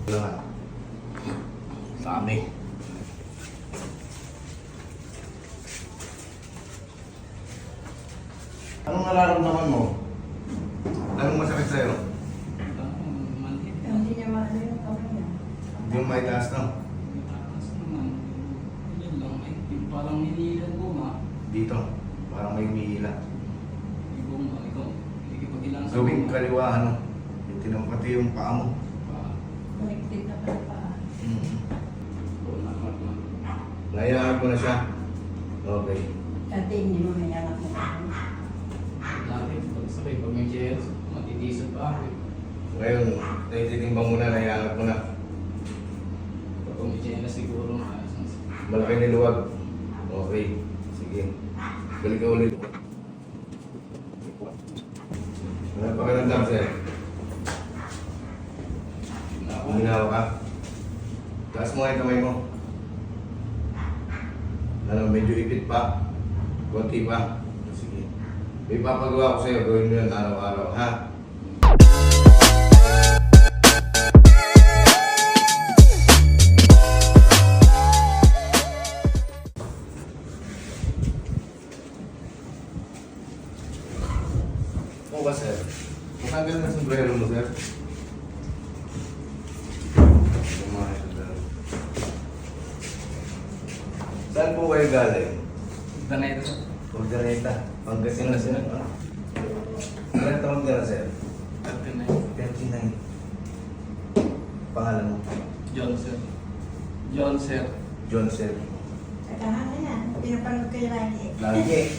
Kailangan. Dami. Anong nararamdaman mo? Anong masakit sa'yo? Hindi niya maano yung kamay niya. Hindi mo maitaas na. Parang nililan ko nga. Dito. Parang may umihila. Ikipagilang sa Gawing kaliwa, ano? Yung tinampati yung paa mo. Connected na pala pa. Nailangan ko na siya. Okay. Dati hindi mo may anak mo. Dati, pag may chairs, matitisod pa ako. Ngayon, naititimbang mo na, nailangan ko na. Pag may chairs siguro, Malaki niluwag. Okay. Sige. Balik ka ulit. Ano pa ka nandang, sir? Uminawa ka? Taas mo nga yung kamay mo. Ano, medyo ipit pa. Kunti pa. Sige. May papagawa ko sa'yo. Gawin mo yun araw-araw, ha? Oo ba, sir? Matanggal na sombrero mo, sir. Saan po kayo galing? Tanay ito. Ordaneta, Pangasinan, sir. Ilan taon ka na, sir? 39. Pangalan mo? John Sir. John Sir. John, sir. Saka na yan. Pinapanood kayo lagi. Lagi.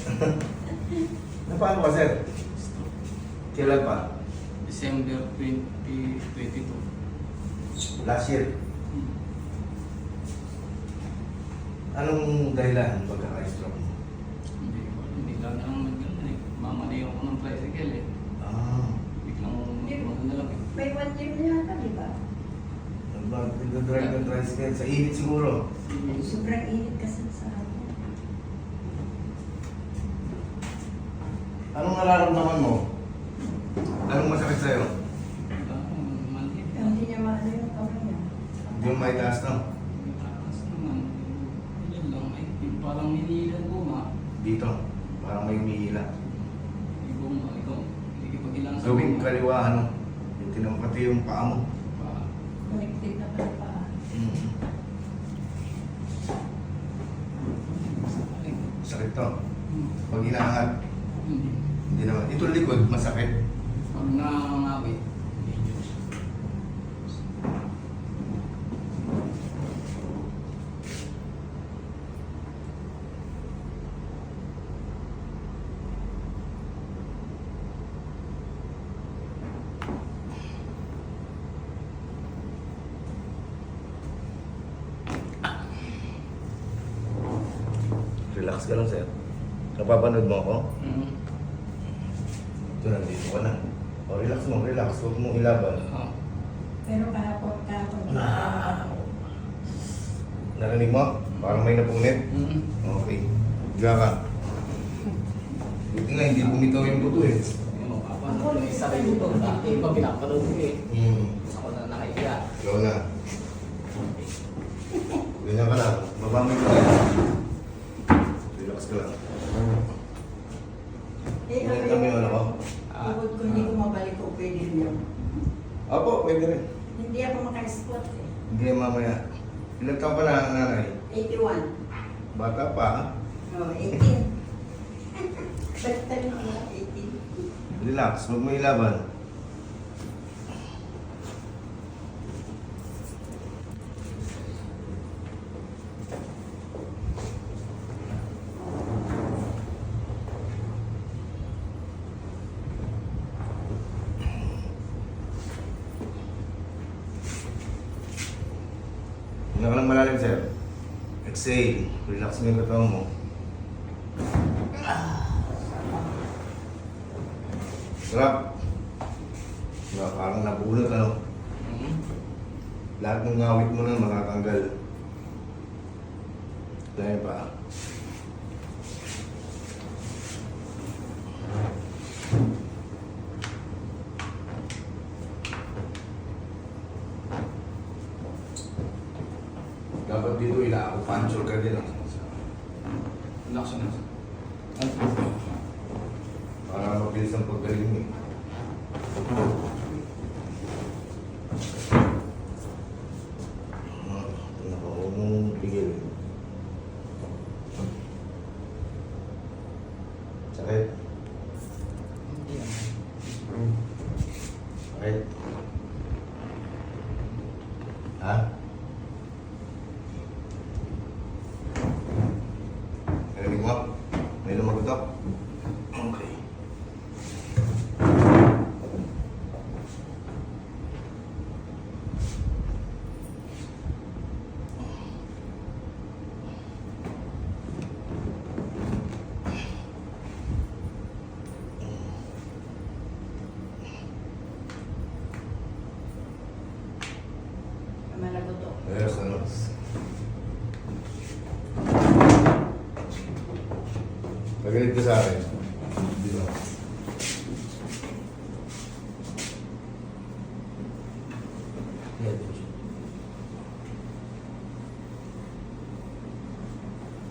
Paano ka, sir? Kailan pa? December 2022. Last year. Anong dahilan pagkaka-stroke mo? Hindi lang naman ganun eh. Mamali ako ng tricycle eh. Biglang maganda lang eh. May 1 year na yata, di ba? Nag-drive ng tricycle sa init siguro. Sobrang init kasi sa akin. Anong nararamdaman mo? Anong masakit sa'yo? Maliit. Hindi niya maano yung kamay niya. Hindi mo maitaas na. Parang nililan ko nga. Dito. Parang may umihila. Ikipagilang sa Gawing kaliwa, ano? Yung tinampati yung paa mo. Connected na pala pa. Sakit to. Pag inaangat, Hindi. hindi naman. Ito likod, masakit. Pag nangangawit, medyo. Relax ka lang, sir. Napapanood mo ako? Mm. Ito, nandito ka na. O, relax mo, relax. Huwag mong ilaban. Pero kahapon. Narinig mo? Parang may napunit. Okay. Higa ka. Buti nga, hindi bumitaw yung buto eh. Papanood yung isa kayo ito. Dati pa pinapanood ko eh. Ako na nakahiya. Ikaw na. Ganyan ka lang. Babamay ka lang. Relax ka lang. Ganyan kami yung ano ko. Bukod ko hindi ko mabalik ko, pwede rin yun. Apo, pwede rin. Hindi ako maka-squat eh. Hindi mamaya. Ilang taon ka na, nanay? 81. Bata pa, ha? Oh, 18. Basta rin ako 18. Relax, huwag mo ilaban. Hindi ka lang malalim, sir. Exhale. Relax mo yung katawan mo. Sarap. Parang nabulot, ano? Lahat ng ngawit mo na matatanggal. Dahil pa. Dapat dito ina-acupuncture ka din. Relax na. Para mabilis ang paggaling mo. Huwag mong pigil. Sakit? Hindi yan. Sakit? Ha? Narinig mo? May lumagutok? Okay. Malago to. Yes, ano? Pagalit ka sa akin. Di ba?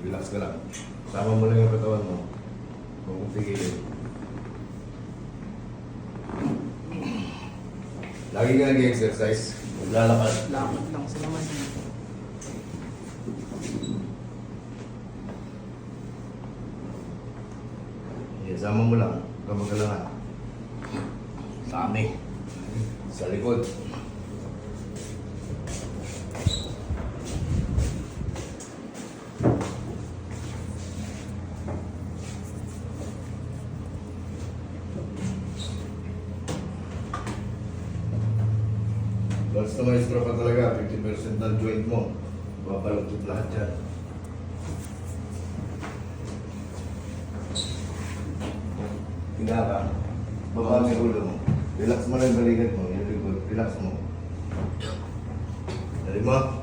Relax ka lang. Sama mo lang yung katawan mo. Huwag mong pigilin. Lagi ka nag-exercise. Maglalakad. Lakad lang sa naman. Sama mo lang. Huwag ka magalangan. Sa amin. Sa likod. Basta may stroke ka talaga, 50% ng joint mo. Babalagtot lahat yan. Higa ka. Baba mo yung ulo mo. Relax mo lang yung balikat mo. Yung likod. Relax mo. Dali mo.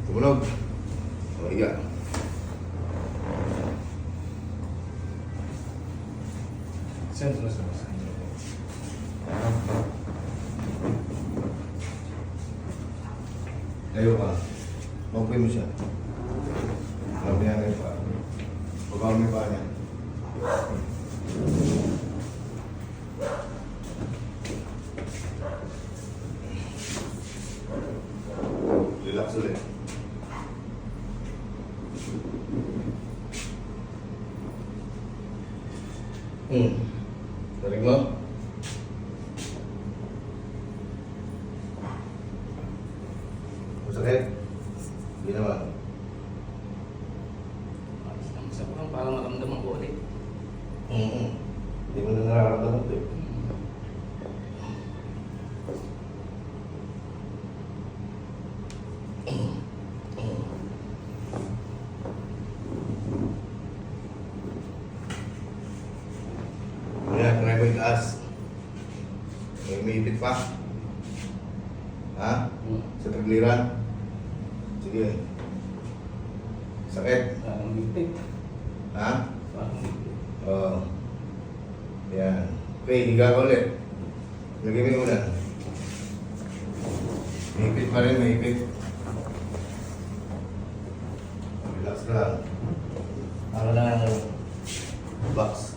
Tumunog. O, higa. Sentro sa basa. Tayo ka. Mabuhay mo siya. Labihan kayo pa. Baba mo yung paa niya. Relax ulit. Tarik mo. Masakit? Hindi naman. Isa ko lang parang maramdaman ko ulit. Hindi mo na nararamdaman ito eh. Ayan, try mo itaas. May umiipit pa. Ha? Sa tagliran? Sige. Sakit? Parang bigtik. Ha? Parang bigtik. Oo. Yan. Okay, higa ka ulit. Lagay mo yung ulan. Maipit pa rin, maipit. Relax ka lang. Ako na lang ang box.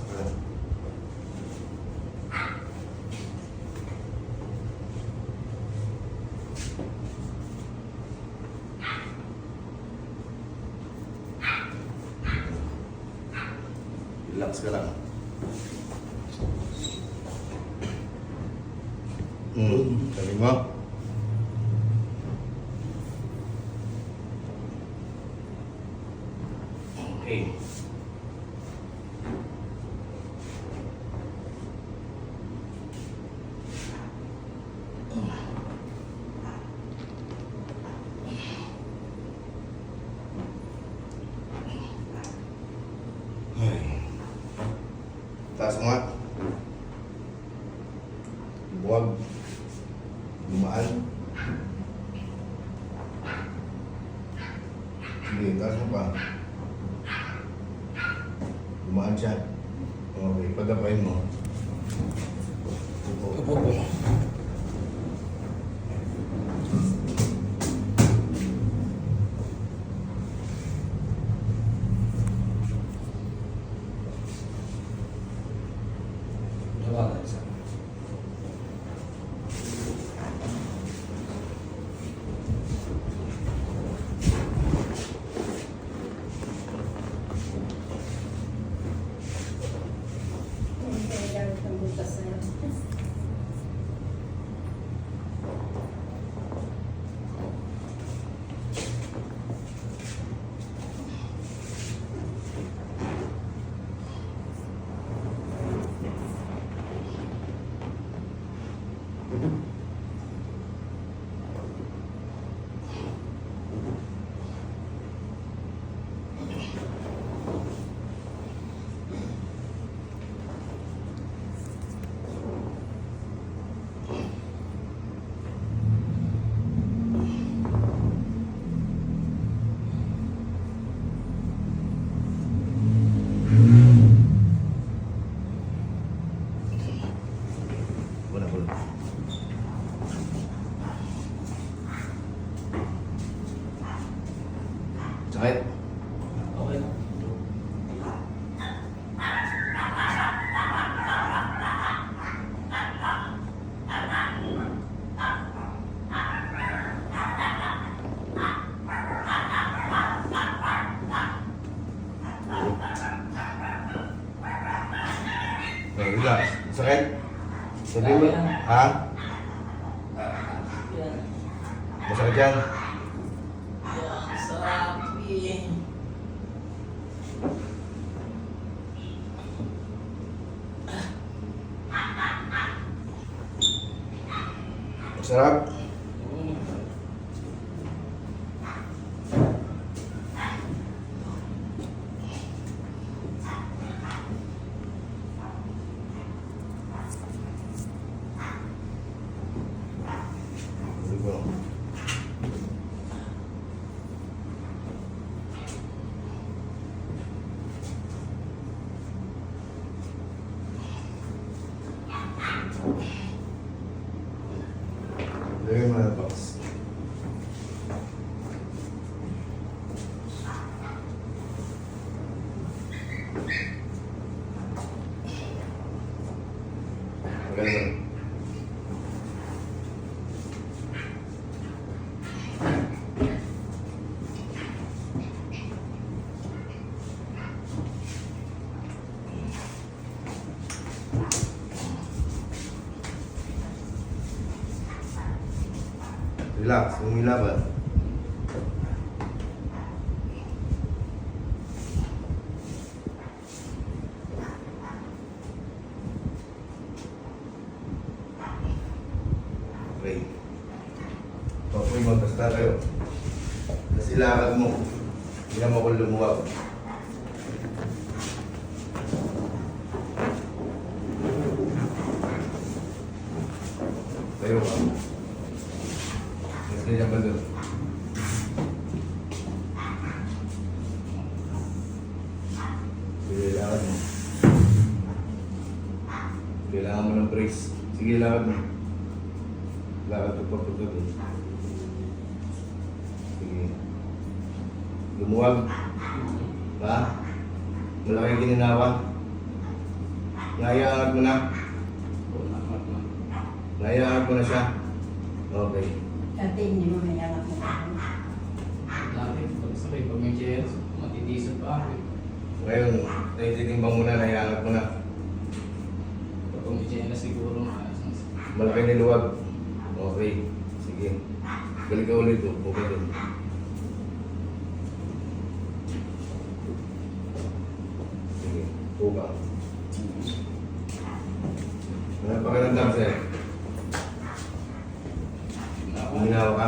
Relax ka lang. Sabi mo? Okay. Taas mo nga. Buwag. Lumaan. Sige, taas mo pa. Lumaan siya. Okay, pagkapain mo. Upo po. Sakit? Okay lang. Okay, relax. Sakit? Sabi mo, ha? Yan. Masakit yan? Yan, sabi. Masarap? Sige. Lagay mo na box. Magaling mo. Relax, umila ba? Okay. Papoy mo, basta kayo. Tapos ilakad mo. Hindi na mo kung lumuwag. Tayo ka. Mas ganyan ba doon? Sige, ilakad mo. Kailangan mo ng brace. Sige, ilakad mo. Lakad ito papunta doon. Sige. Lumuwag. Ha? Malaki gininawa. Naiangat mo na. Naiangat mo na siya. Okay. Dati hindi mo mayanap mo. Lagi, pag sabay, pag may chairs, matitisod pa ako. Ngayon, naititimbang mo na, naiangat mo na. Pag may chairs, siguro maayos na siya. Malaki niluwag. Okay. Sige. Balik ka ulit. Okay doon. Sige. Puka. Ano pakiramdam sa'yo? Uminawa ka?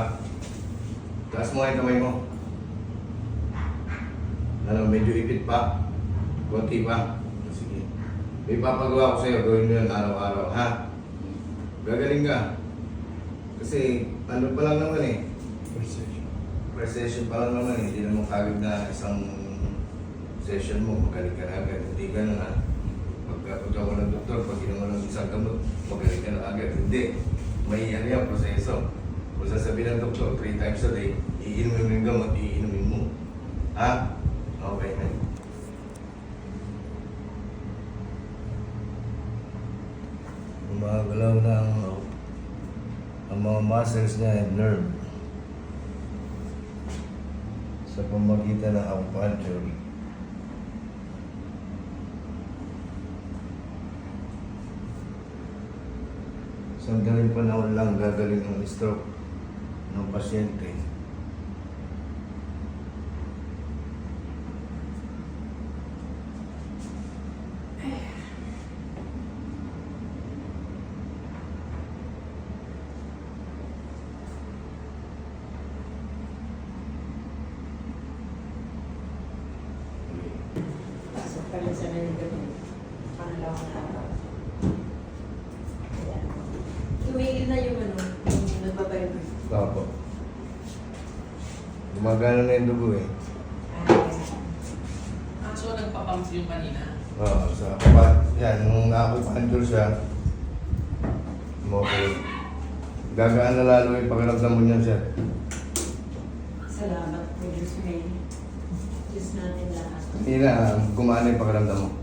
Taas mo nga yung kamay mo. Ano, medyo ipit pa. Kunti pa. Sige. May papagawa ko sa'yo. Gawin mo yun araw-araw, ha? Gagaling ka. Kasi ano pa lang naman eh. First session pa lang naman eh. Hindi naman kagad na isang session mo. Magaling ka na agad. Hindi ka na ha. Pagka ako ng doktor, pag ginawa ng isang gamot, magaling ka na agad. Hindi. May yan yung proseso. Kung sasabihin ng doktor, 3 times a day, iinumin mo yung gamot, iinumin mo. Ha? Okay na. Gumagalaw na ang mga muscles niya and nerve sa pamagitan ng acupuncture. Sandaling panahon lang gagaling ang stroke ng pasyente. Pasok ka na sa nalagay. Pangalawang araw. Ayan. Tumigil na yung ano, yung nagbabayad. Opo. Gumagana na yung dugo eh. So, nagpapump yung kanina? Oo, sa kapat. Yan, nung na-acupuncture siya, okay. Gagaan na lalo yung pakiramdam mo niyan siya. Sa Salamat po, Diyos May. Diyos natin lahat. Hindi na, gumana yung pakiramdam mo.